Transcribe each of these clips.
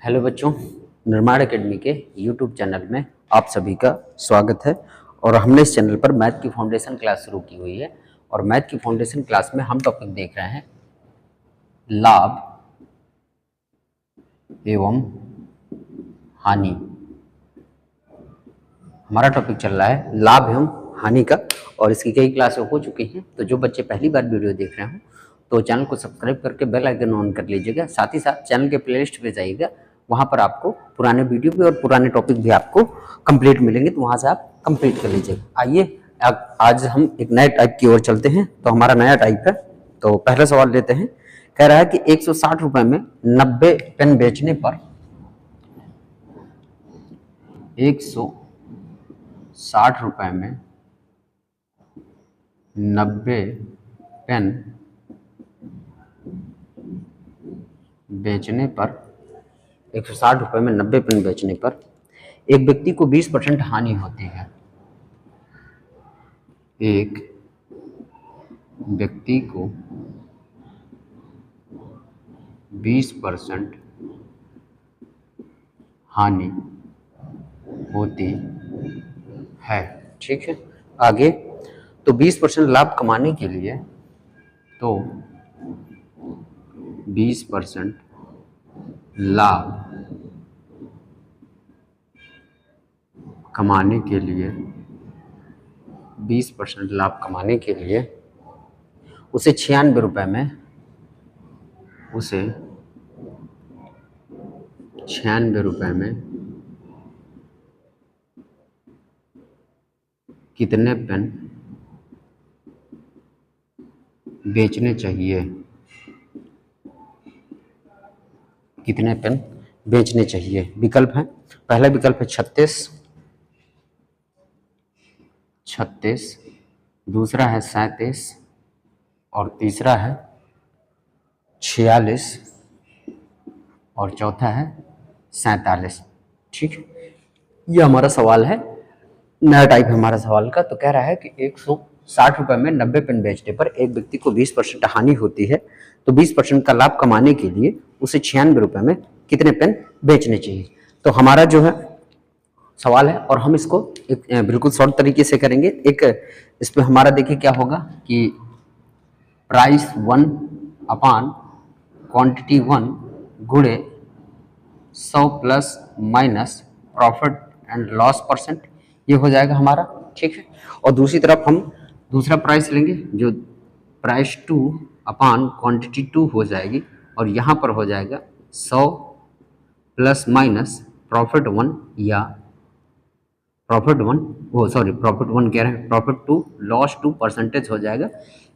Hello बच्चों, निर्माण academy के यूट्यूब चैनल में आप सभी का स्वागत है। और हमने इस चैनल पर मैथ की फाउंडेशन क्लास शुरू की हुई है। और मैथ की फाउंडेशन क्लास में हम टॉपिक देख रहे हैं लाभ एवं हानि। हमारा टॉपिक चल रहा है लाभ एवं हानि का, और इसकी कई क्लासें हो चुकी हैं। तो जो बच्चे पहली बार वीडियो देख रहे हो तो चैनल को सब्सक्राइब करके बेल आइकन ऑन कर लीजिएगा। साथ ही साथ चैनल के प्लेलिस्ट पे जाइएगा, वहाँ पर आपको पुराने वीडियो भी और पुराने टॉपिक भी आपको कंप्लीट मिलेंगे, तो वहाँ से आप कंप्लीट कर लीजिएगा। आइए आज हम एक नए टाइप की ओर चलते हैं। तो हमारा नया टाइप है, तो पहला सवाल लेते हैं। कह रहा है कि 160 रुपए में 90 पेन बेचने पर 160 रुपए में 90 पेन बेचने पर 160 रुपए में 90 पेन बेचने पर एक व्यक्ति को 20% हानि होती है। एक व्यक्ति को 20% हानि होती है। ठीक है, आगे तो 20% लाभ कमाने के लिए, तो 20% लाभ कमाने के लिए 20% लाभ कमाने के लिए उसे 96 रुपए में कितने पेन बेचने चाहिए? कितने पेन बेचने चाहिए? विकल्प है, पहला विकल्प है 36, दूसरा है 37 और तीसरा है 46 और चौथा है 47। ठीक है, ये हमारा सवाल है, नया टाइप है हमारा सवाल का। तो कह रहा है कि 160 रुपए में 90 पेन बेचने पर एक व्यक्ति को 20% हानि होती है, तो 20% का लाभ कमाने के लिए उसे 96 रुपए में कितने पेन बेचने चाहिए। तो हमारा जो है सवाल है, और हम इसको एक बिल्कुल शॉर्ट तरीके से करेंगे। एक इस पर हमारा देखिए क्या होगा कि प्राइस 1 अपान क्वांटिटी 1 गुणे 100 plus minus profit and loss percent, ये हो जाएगा हमारा। ठीक है, और दूसरी तरफ हम दूसरा प्राइस लेंगे, जो प्राइस 2 अपान क्वांटिटी 2 हो जाएगी, और यहाँ पर हो जाएगा 100 प्लस माइनस प्रॉफिट 1 या प्रॉफिट 1 कह रहे हैं, प्रॉफिट 2 लॉस 2 परसेंटेज हो जाएगा।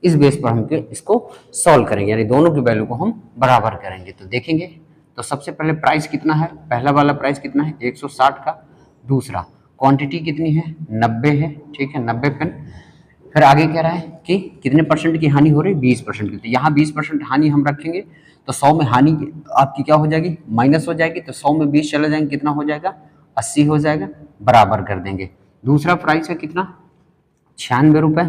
इस बेस पर हम इसको सॉल्व करेंगे, यानी दोनों की वैल्यू को हम बराबर करेंगे। तो देखेंगे, तो सबसे पहले प्राइस कितना है, पहला वाला प्राइस कितना है 160 का, दूसरा क्वांटिटी कितनी है 90 है। ठीक है, 90 पेन। फिर आगे कह रहा है कि कितने परसेंट की हानि हो रही है, 20% की। तो यहाँ 20% हानि हम रखेंगे, तो 100 में हानि आपकी क्या हो जाएगी, माइनस हो जाएगी। तो 100 में 20 चले जाएंगे, कितना हो जाएगा 80 हो जाएगा, बराबर कर देंगे। दूसरा प्राइस है कितना 96 रुपए।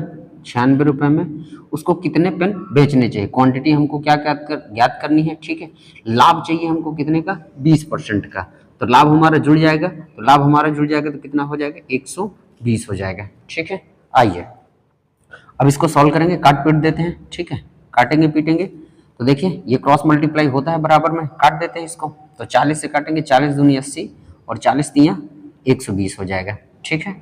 96 रुपए में उसको कितने पेन बेचने चाहिए, क्वांटिटी हमको क्या ज्ञात करनी है। ठीक है, लाभ चाहिए हमको कितने का, 20% का। तो लाभ हमारा जुड़ जाएगा, तो कितना हो जाएगा 120 हो जाएगा। ठीक है, आइए अब इसको सॉल्व करेंगे, काट पीट देते हैं। ठीक है, काटेंगे पीटेंगे, तो देखिए ये क्रॉस मल्टीप्लाई होता है बराबर में, काट देते हैं इसको। तो 40 से काटेंगे, 40 दूनी 80 और 40 तियां 120 हो जाएगा। ठीक है,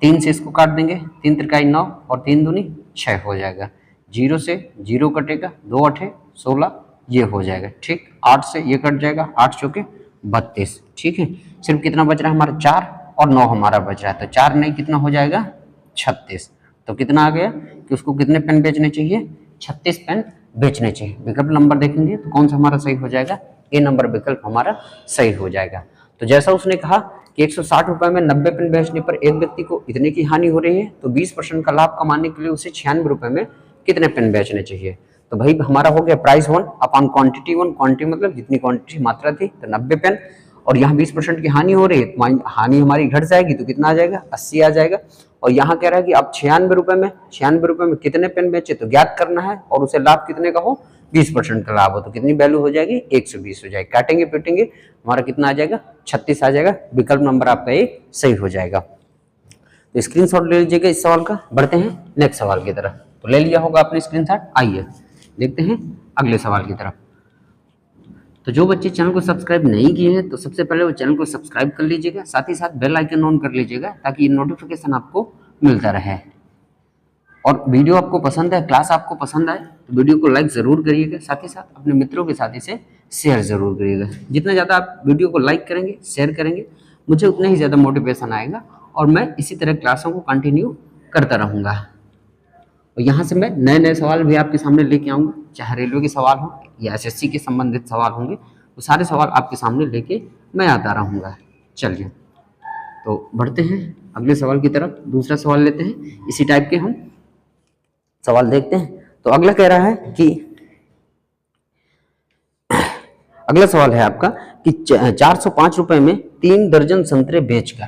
3 से इसको काट देंगे, 3 त्रिकाई 9 और 3 दूनी 6 हो जाएगा। 0 से 0 कटेगा, 2 8 16, ये हो जाएगा। ठीक, 8 से ये कट जाएगा, 8 चौके 32। ठीक है, सिर्फ कितना बच रहा है हमारा 4 और 9 हमारा बच रहा है। तो 4 नहीं कितना हो जाएगा 36। तो कितना आ गया कि उसको कितने पेन बेचने चाहिए, 36 पेन बेचने चाहिए। विकल्प नंबर देखेंगे तो कौन सा हमारा सही हो जाएगा, ए नंबर विकल्प हमारा सही हो जाएगा। तो जैसा उसने कहा कि 160 रुपए में 90 पेन बेचने पर एक व्यक्ति को इतने की हानि हो रही है, तो 20% का लाभ कमाने के लिए उसे 96 रुपए में कितने पेन बेचने चाहिए। तो भाई हमारा हो गया प्राइस 1 अपॉन क्वांटिटी 1, क्वांटिटी मतलब जितनी क्वांटिटी मात्रा थी, तो 90 पेन, और यहाँ 20% की हानि हो रही है, तो हानि हमारी घट जाएगी, तो कितना आ जाएगा 80 आ जाएगा। और यहाँ कह रहा है कि आप 96 रुपए में कितने पेन बेचे, तो ज्ञात करना है, और उसे लाभ कितने का हो 20% का लाभ हो तो कितनी वैल्यू हो जाएगी, 120 हो जाएगी। काटेंगे पीटेंगे हमारा कितना आ जाएगा, 36 आ जाएगा। विकल्प नंबर आपका ये सही हो जाएगा। तो स्क्रीनशॉट ले लीजिएगा इस सवाल का। बढ़ते हैं नेक्स्ट सवाल की तरफ। तो ले लिया होगा आपने स्क्रीनशॉट। आइए देखते हैं अगले सवाल की तरफ। तो जो बच्चे चैनल को सब्सक्राइब नहीं किए हैं तो सबसे पहले वो चैनल को सब्सक्राइब कर लीजिएगा, साथ ही साथ बेल आइकन ऑन कर लीजिएगा ताकि नोटिफिकेशन आपको मिलता रहे। और वीडियो आपको पसंद है, क्लास आपको पसंद आए तो वीडियो को लाइक ज़रूर करिएगा, साथ ही साथ अपने मित्रों के साथ इसे शेयर ज़रूर करिएगा। जितना ज़्यादा आप वीडियो को लाइक करेंगे, शेयर करेंगे, मुझे उतना ही ज़्यादा मोटिवेशन आएगा और मैं इसी तरह क्लासों को कंटिन्यू करता रहूँगा। और यहाँ से मैं नए नए सवाल भी आपके सामने लेके आऊँगा, चाहे रेलवे के सवाल हों या एसएससी के संबंधित सवाल होंगे, वो सारे सवाल आपके सामने लेके मैं आता रहूँगा। चलिए तो बढ़ते हैं अगले सवाल की तरफ। दूसरा सवाल लेते हैं, इसी टाइप के हम सवाल देखते हैं। तो अगला कह रहा है कि अगला सवाल है आपका कि 405 रुपए में 3 दर्जन संतरे बेचकर,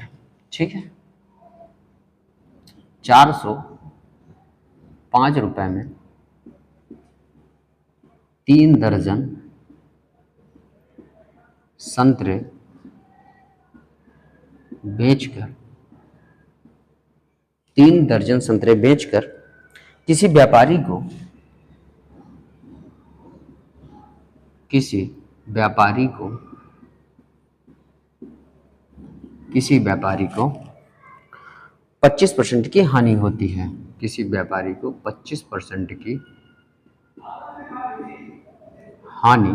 ठीक है, 405 रुपए में 3 दर्जन संतरे बेचकर 3 दर्जन संतरे बेचकर किसी व्यापारी को 25% की हानि होती है। किसी व्यापारी को 25% की हानि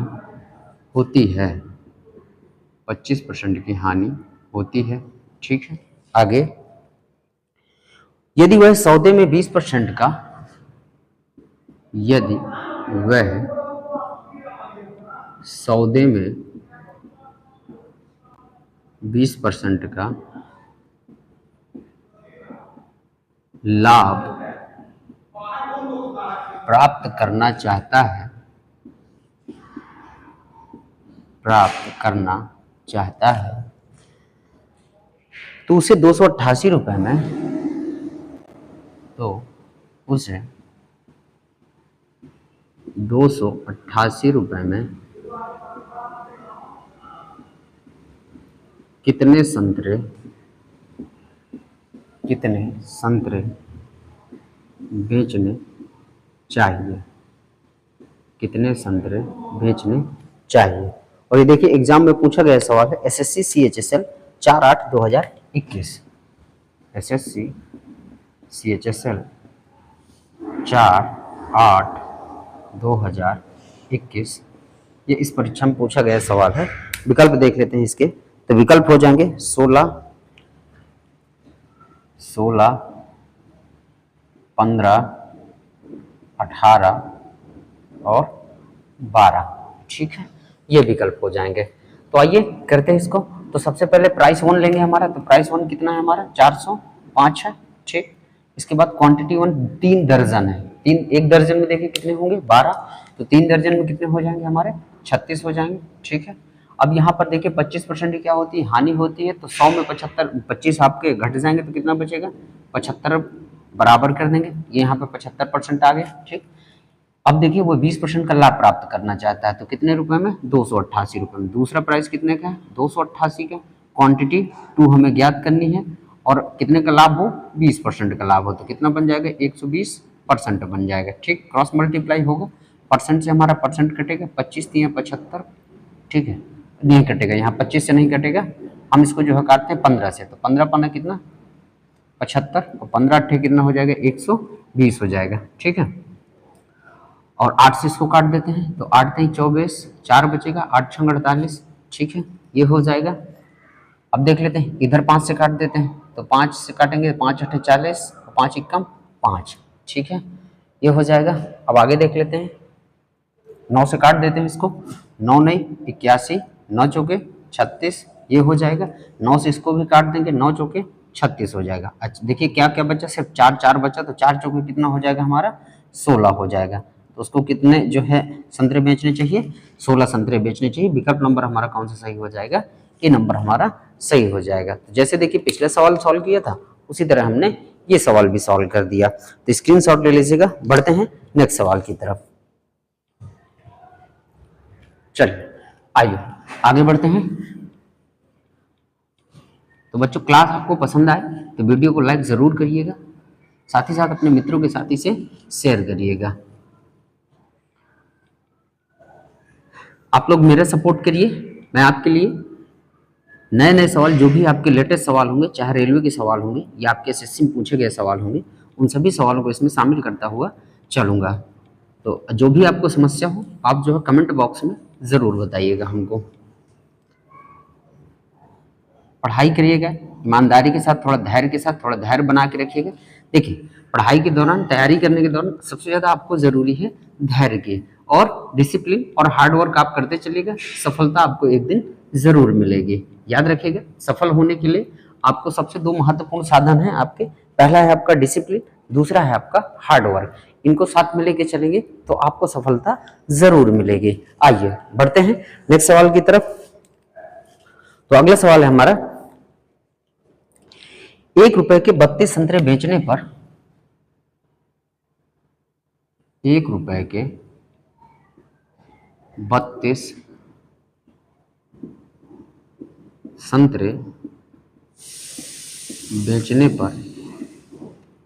होती है, 25% की हानि होती है, ठीक है। आगे, यदि वह सौदे में 20% का यदि वह सौदे में 20% का लाभ प्राप्त करना चाहता है तो उसे 288 रुपए में कितने संतरे बेचने चाहिए। और ये देखिए एग्जाम में पूछा गया सवाल है, एसएससी CHSL 4/8/2021, एसएससी CHSL 4/8/2021, ये इस परीक्षा में पूछा गया सवाल है। विकल्प देख लेते हैं इसके। तो विकल्प हो जाएंगे 16, 15, 18 और 12, ठीक है, ये विकल्प हो जाएंगे। तो आइए करते हैं इसको। तो सबसे पहले प्राइस 1 लेंगे हमारा। तो प्राइस 1 कितना है हमारा, 405 है, ठीक। इसके बाद क्वांटिटी 1 3 दर्जन है। एक दर्जन में देखिए कितने होंगे, 12, तो 3 दर्जन में कितने हो जाएंगे हमारे, 36 हो जाएंगे, ठीक है। अब यहाँ पर देखिए 25% की क्या होती है, हानि होती है। तो 100 में 25 आपके घट जाएंगे तो कितना बचेगा, 75 बराबर कर देंगे, ये यहाँ पे 75% आ गए, ठीक। अब देखिए वो 20% का लाभ प्राप्त करना चाहता है तो कितने रुपए में, 288 रुपए में। दूसरा प्राइस कितने का है, 288 का। क्वांटिटी 2 हमें ज्ञात करनी है और कितने का लाभ हो, 20% का लाभ हो तो कितना बन जाएगा, 120% बन जाएगा, ठीक। क्रॉस मल्टीप्लाई होगा, परसेंट से हमारा परसेंट कटेगा, 25 दिए 75, ठीक है, नहीं कटेगा, यहाँ 25 से नहीं कटेगा, हम इसको जो है काटते हैं 15 से। तो 15 पन्ना कितना, 75, और 15 अट्ठे कितना हो जाएगा, 120 हो जाएगा, ठीक है। और 8 से इसको काट देते हैं तो 8 3 24, 4 बचेगा, 8 6 48, ठीक है, ये हो जाएगा। अब देख लेते हैं, इधर 5 से काट देते हैं तो 5 से काटेंगे, 5 8 40, 5 एकम 5, ठीक है, ये हो जाएगा। अब आगे देख लेते हैं, 9 से काट देते हैं इसको, 9 नहीं 81, 9 चौके 36, ये हो जाएगा। 9 से इसको भी काट देंगे, 9 चौके 36 हो जाएगा। अच्छा देखिए क्या क्या बचा, सिर्फ 4 4 बचा, तो 4 चौके कितना हो जाएगा हमारा, 16 हो जाएगा। तो उसको कितने जो है संतरे बेचने चाहिए, 16 संतरे बेचने चाहिए। विकल्प नंबर हमारा कौन सा सही हो जाएगा, ये नंबर हमारा सही हो जाएगा। तो जैसे देखिए पिछले सवाल सॉल्व किया था उसी तरह हमने ये सवाल भी सॉल्व कर दिया। तो स्क्रीनशॉट ले लीजिएगा। बढ़ते हैं नेक्स्ट सवाल की तरफ। चलिए आइए आगे बढ़ते हैं। तो बच्चों क्लास आपको पसंद आए तो वीडियो को लाइक ज़रूर करिएगा, साथ ही साथ अपने मित्रों के साथ इसे शेयर करिएगा। आप लोग मेरा सपोर्ट करिए, मैं आपके लिए नए नए सवाल, जो भी आपके लेटेस्ट सवाल होंगे, चाहे रेलवे के सवाल होंगे या आपके एसएससी में पूछे गए सवाल होंगे, उन सभी सवालों को इसमें शामिल करता हुआ चलूँगा। तो जो भी आपको समस्या हो आप जो है कमेंट बॉक्स में ज़रूर बताइएगा हमको। पढ़ाई करिएगा ईमानदारी के साथ, थोड़ा धैर्य के साथ, थोड़ा धैर्य बना के रखिएगा। देखिए पढ़ाई के दौरान, तैयारी करने के दौरान सबसे ज़्यादा आपको ज़रूरी है धैर्य की और डिसिप्लिन और हार्ड वर्क आप करते चलिएगा, सफलता आपको एक दिन ज़रूर मिलेगी। याद रखिएगा सफल होने के लिए आपको सबसे दो महत्वपूर्ण साधन हैं आपके, पहला है आपका डिसिप्लिन, दूसरा है आपका हार्ड वर्क। इनको साथ में लेके चलेंगे तो आपको सफलता ज़रूर मिलेगी। आइए बढ़ते हैं नेक्स्ट सवाल की तरफ। तो अगला सवाल है हमारा, 1 रुपए के 32 संतरे बेचने पर, 1 रुपए के 32 संतरे बेचने पर,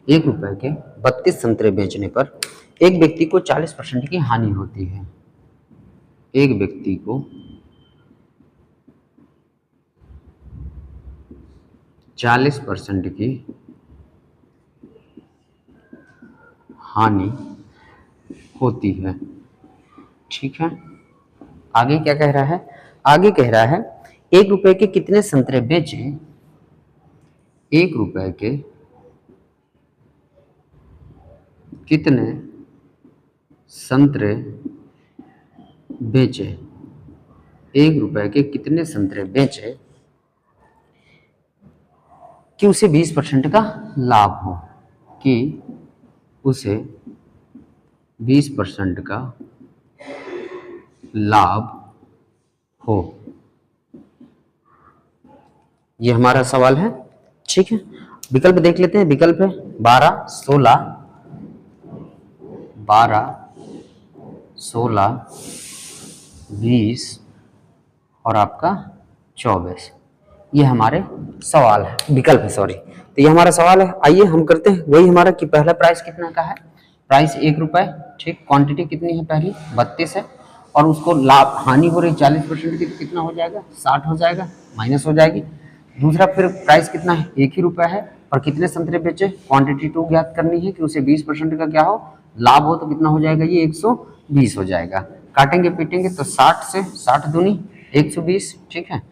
1 रुपए के 32 संतरे बेचने पर एक व्यक्ति को 40% की हानि होती है। एक व्यक्ति को 40% की हानि होती है। ठीक है, आगे क्या कह रहा है? आगे कह रहा है 1 रुपए के कितने संतरे बेचे, 1 रुपए के कितने संतरे बेचे, 1 रुपए के कितने संतरे बेचे कि उसे 20% का लाभ हो, कि उसे 20% का लाभ हो। ये हमारा सवाल है। ठीक है, विकल्प देख लेते हैं। विकल्प है 12, 16, 20 और आपका 24। ये हमारे सवाल है, विकल्प है, सॉरी। तो ये हमारा सवाल है। आइए हम करते हैं वही हमारा कि पहला प्राइस कितना का है, प्राइस 1 रुपए। ठीक, क्वांटिटी कितनी है, पहली 32 है और उसको लाभ हानि हो रही 40% की, कितना हो जाएगा, 60 हो जाएगा, माइनस हो जाएगी। दूसरा फिर प्राइस कितना है, 1 ही रुपया है और कितने संतरे बेचे, क्वांटिटी 2 ज्ञात करनी है कि उसे 20% का क्या हो, लाभ हो, तो कितना हो जाएगा, ये 120 हो जाएगा। काटेंगे पीटेंगे तो 60 से 60 दूनी 120। ठीक है,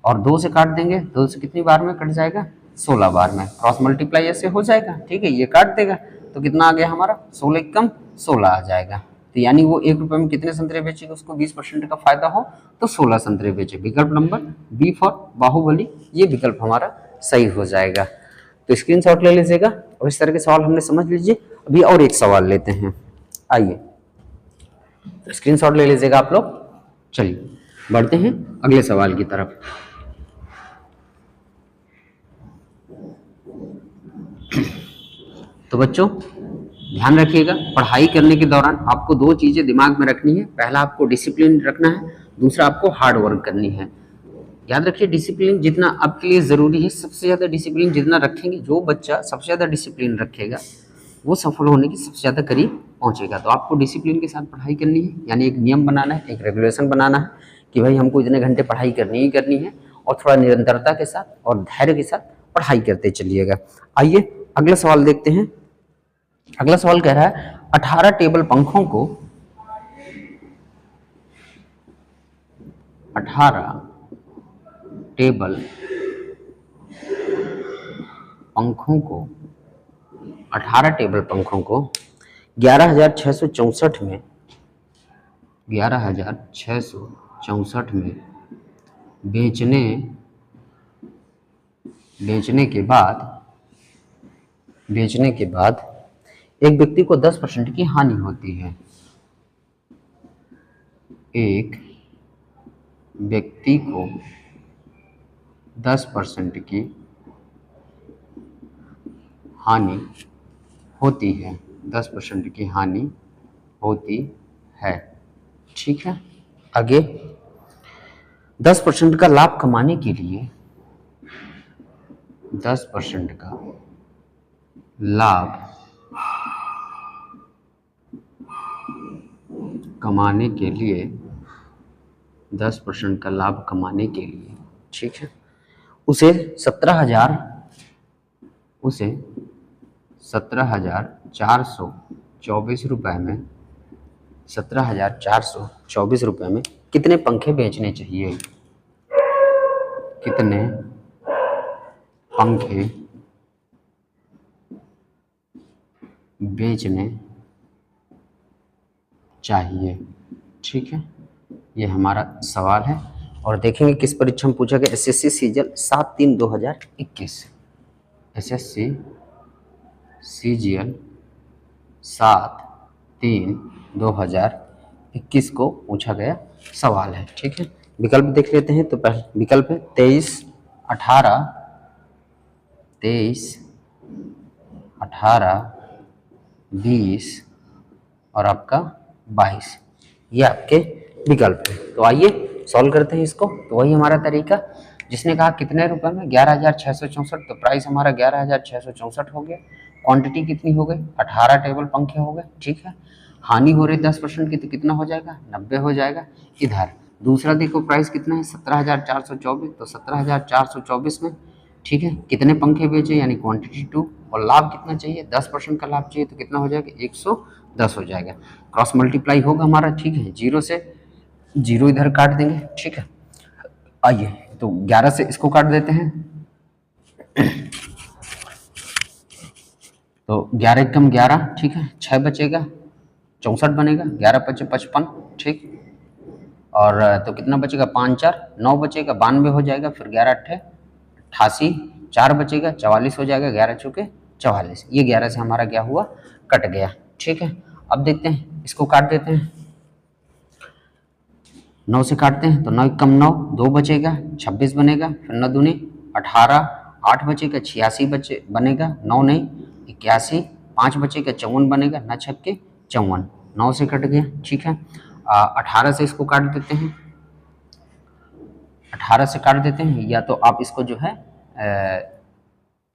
और 2 से काट देंगे, 2 से कितनी बार में कट जाएगा, 16 बार में। क्रॉस मल्टीप्लाई ऐसे हो जाएगा। ठीक है, ये काट देगा तो कितना आ गया हमारा, 16 कम 16 आ जाएगा। तो यानी वो 1 रुपए में कितने संतरे बेचेगा, उसको 20% का फायदा हो तो 16 संतरे बेचे। विकल्प नंबर बी फॉर बाहुबली, ये विकल्प हमारा सही हो जाएगा। तो स्क्रीनशॉट ले लीजिएगा और इस तरह के सवाल हमने समझ लीजिए। अभी और एक सवाल लेते हैं, आइए स्क्रीनशॉट ले लीजिएगा आप लोग। चलिए बढ़ते हैं अगले सवाल की तरफ। तो बच्चों ध्यान रखिएगा, पढ़ाई करने के दौरान आपको 2 चीजें दिमाग में रखनी है। पहला आपको डिसिप्लिन रखना है, दूसरा आपको हार्ड वर्क करनी है। याद रखिए डिसिप्लिन जितना आपके लिए ज़रूरी है, सबसे ज़्यादा डिसिप्लिन जितना रखेंगे, जो बच्चा सबसे ज़्यादा डिसिप्लिन रखेगा वो सफल होने की सबसे ज़्यादा करीब पहुंचेगा। तो आपको डिसिप्लिन के साथ पढ़ाई करनी है, यानी एक नियम बनाना है, एक रेगुलेशन बनाना है कि भाई हमको इतने घंटे पढ़ाई करनी ही करनी है, और थोड़ा निरंतरता के साथ और धैर्य के साथ पढ़ाई करते चलिएगा। आइए अगला सवाल देखते हैं। अगला सवाल कह रहा है 18 टेबल पंखों को 18 टेबल पंखों को 18 टेबल पंखों को 11,664 में 11,664 में बेचने के बाद एक व्यक्ति को 10% की हानि होती है। एक व्यक्ति को 10% की हानि होती है, 10% की हानि होती है। ठीक है, आगे 10% का लाभ कमाने के लिए 10% का लाभ कमाने के लिए 10% का लाभ कमाने के लिए, ठीक है, उसे 17,424 रुपये में 17,424 रुपये में कितने पंखे बेचने चाहिए? कितने पंखे बेचने चाहिए? ठीक है, ये हमारा सवाल है। और देखेंगे किस परीक्षा में पूछा गया। एसएससी सीजीएल 7/3/2021, एसएससी सीजीएल 7/3/2021 को पूछा गया सवाल है। ठीक है, विकल्प देख लेते हैं। तो पहले विकल्प है 23, 18, 20 और आपका 22, ये आपके विकल्प है। तो आइए सॉल्व करते हैं इसको। तो वही हमारा तरीका, जिसने कहा कितने रुपए में, 11,664, तो प्राइस हमारा 11,664 हो गया। क्वांटिटी कितनी हो गई? 18 टेबल पंखे हो गए। ठीक है, हानि हो रही 10% की, तो कितना हो जाएगा? 90 हो जाएगा। इधर दूसरा देखो प्राइस कितना है? 17,424, तो 17,424 में, ठीक है, कितने पंखे बेचे यानी क्वांटिटी 2, और लाभ कितना चाहिए? 10% का लाभ चाहिए, तो कितना हो जाएगा? 110 हो जाएगा। क्रॉस मल्टीप्लाई होगा हमारा। ठीक है, 0 से 0 इधर काट देंगे। ठीक है, आइए तो 11 से इसको काट देते हैं। तो 11 कम 11, ठीक है, 6 बचेगा, 64 बनेगा, 11 5 55, ठीक। और तो कितना बचेगा? 5 4 9 बचेगा, 92 हो जाएगा। फिर 11 8 88, 4 बचेगा, 44 हो जाएगा, 11 चौके 44। ये 11 से हमारा क्या हुआ? कट गया। ठीक है, अब देखते हैं, इसको काट देते हैं। 9 से काटते हैं तो 9 कम 9, 2 बचेगा, 26 बनेगा। फिर 9 दूनी 18, 8 बचेगा, 86 बनेगा, 9 नहीं 81, 5 बचेगा, 54 बनेगा, 9 छक्के 54, 9 से कट गया। ठीक है, 18 से इसको काट देते हैं। 18 से काट देते हैं, या तो आप इसको जो है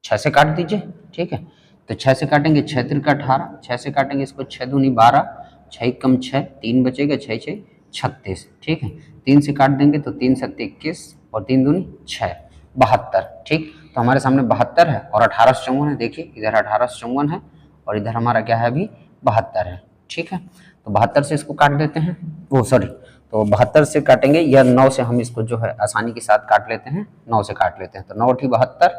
6 से काट दीजिए। ठीक है, तो 6 से काटेंगे, 6 3 का 18, 6 से काटेंगे इसको, 6 दूनी 12, 6 कम 6, 3 बचेगा, 6 6 36। ठीक है, 3 से काट देंगे तो 3 7 21 और 3 दूनी 6 72। ठीक, तो हमारे सामने 72 है और 18 से 54 है। देखिए इधर 18 से 54 है और इधर हमारा क्या है? अभी 72 है। ठीक है, तो 72 से इसको काट देते हैं। वो सॉरी, तो 72 से काटेंगे या 9 से हम इसको जो है आसानी के साथ काट लेते हैं। 9 से काट लेते हैं तो 9 × 72,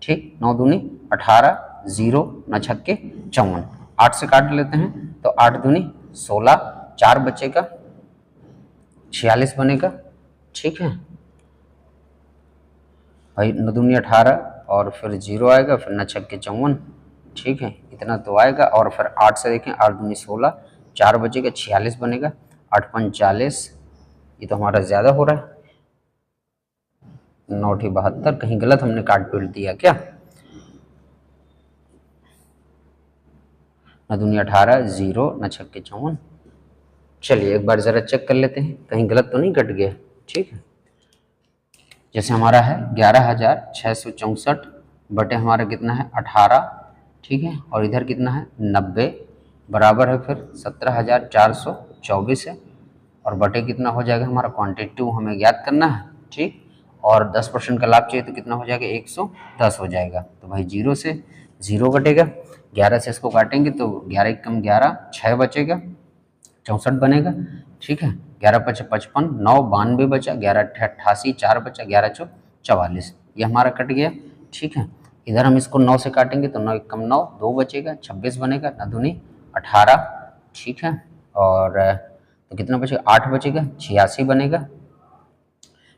ठीक, 9 दूनी 18, 0 9 छक्के 54। 8 से काट लेते हैं तो 8 दूनी 16, 4 बचेगा, 46 बनेगा। ठीक है भाई, 9 दूनी 18 और फिर 0 आएगा, फिर 9 छक्के 54। ठीक है, इतना तो आएगा। और फिर 8 से देखें, 8 दूनी 16, 4 बचेगा, 46 बनेगा, 8 5 40, ये तो हमारा ज़्यादा हो रहा है। 9 × 72, कहीं गलत हमने काट पीट दिया क्या? 9 दूनी 18, 0 9 छक्के 54। चलिए एक बार ज़रा चेक कर लेते हैं, कहीं गलत तो नहीं कट गया। ठीक है, जैसे हमारा है 11,664 बटे हमारा कितना है? 18। ठीक है, और इधर कितना है? 90 बराबर है फिर 17,424 है, और बटे कितना हो जाएगा हमारा? क्वांटिटी हमें ज्ञात करना है। ठीक, और 10% का लाभ चाहिए तो कितना हो जाएगा? 110 हो जाएगा। तो भाई 0 से 0 कटेगा, 11 से इसको काटेंगे तो 11 कम 11, 6 बचेगा, 64 बनेगा। ठीक है, 11 5 55, 9 92 बचा, 11 88, 4 बचा, 11 चौ 44, ये हमारा कट गया। ठीक है, इधर हम इसको 9 से काटेंगे तो 9 कम 9, 2 बचेगा, 26 बनेगा, 9 दूनी 18। ठीक है, और तो कितना बचेगा? 8 बचेगा, 86 बनेगा,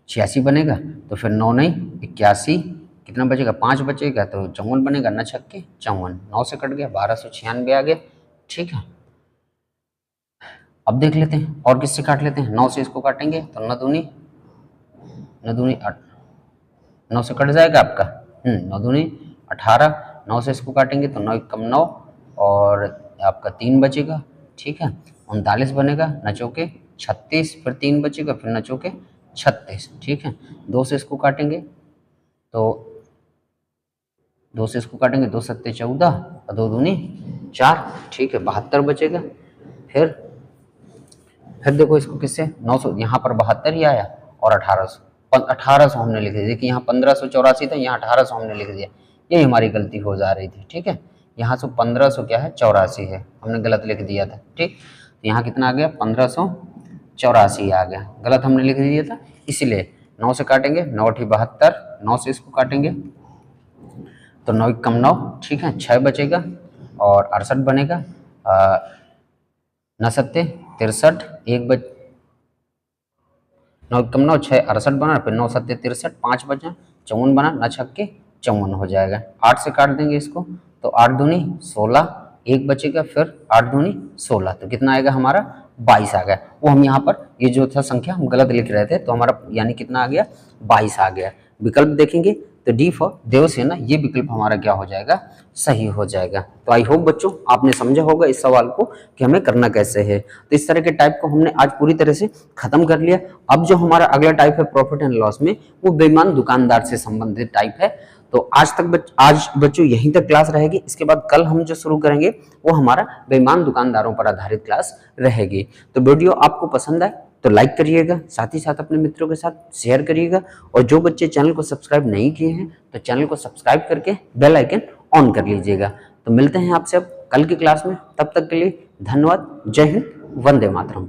86 बनेगा, तो फिर 9 नहीं 81, कितना बचेगा? 5 बचेगा, तो 54 बनेगा, 9 छक्के 54, 9 से कट गया, 1296 आ गया। ठीक है, अब देख लेते हैं और किससे काट लेते हैं। 9 से इसको काटेंगे तो 9 दूनी 8, 9 से कट जाएगा आपका 9 दूनी 18, 9 से इसको काटेंगे तो 9 कम 9 और आपका 3 बचेगा। ठीक है, 39 बनेगा, 9 चौके 36, फिर 3 बचेगा, फिर न चौके 36, ठीक है। 2 से इसको काटेंगे तो 2 से इसको काटेंगे, 2 सत्ते 14 और 2 दूनी 4, ठीक है, 72 बचेगा। फिर देखो इसको किससे 900, यहाँ पर 72 ही आया और 1800 हमने लिख दिया। देखिए यहाँ 1584 था, यहाँ 1800 हमने लिख दिया, यही हमारी गलती हो जा रही थी, ठीक है। यहाँ से 1500 क्या है 84 है, हमने गलत लिख दिया था, ठीक। यहाँ कितना आ गया 1584 आ गया, गलत हमने लिख दिया था, इसीलिए 9 से काटेंगे, 9 × 72, 9 से इसको काटेंगे तो 9 × 9, ठीक है, 6 बचेगा और 68 बनेगा। 9 सत्ते 63, 9 × 9 6, 68 बना, फिर 9 सत्ते 63, 5 बचा, 54 बना, 9 छक्के 54 हो जाएगा। 8 से काट देंगे इसको तो 8 दूनी 16, 1 बचेगा, फिर 8 दूनी 16, तो कितना आएगा हमारा 22 आ गया। वो हम यहाँ पर ये जो था संख्या हम गलत लिख रहे थे, तो हमारा यानी कितना आ गया 22 आ गया। विकल्प देखेंगे तो डी फॉर देवसेना, ये विकल्प हमारा क्या हो जाएगा सही हो जाएगा। तो आई होप बच्चों आपने समझा होगा इस सवाल को कि हमें करना कैसे है। तो इस तरह के टाइप को हमने आज पूरी तरह से खत्म कर लिया। अब जो हमारा अगला टाइप है प्रॉफिट एंड लॉस में, वो बेईमान दुकानदार से संबंधित टाइप है। तो आज बच्चों यहीं तक क्लास रहेगी। इसके बाद कल हम जो शुरू करेंगे वो हमारा बेईमान दुकानदारों पर आधारित क्लास रहेगी। तो वीडियो आपको पसंद आए तो लाइक करिएगा, साथ ही साथ अपने मित्रों के साथ शेयर करिएगा, और जो बच्चे चैनल को सब्सक्राइब नहीं किए हैं तो चैनल को सब्सक्राइब करके बेल आइकन ऑन कर लीजिएगा। तो मिलते हैं आपसे अब कल की क्लास में, तब तक के लिए धन्यवाद। जय हिंद, वंदे मातरम।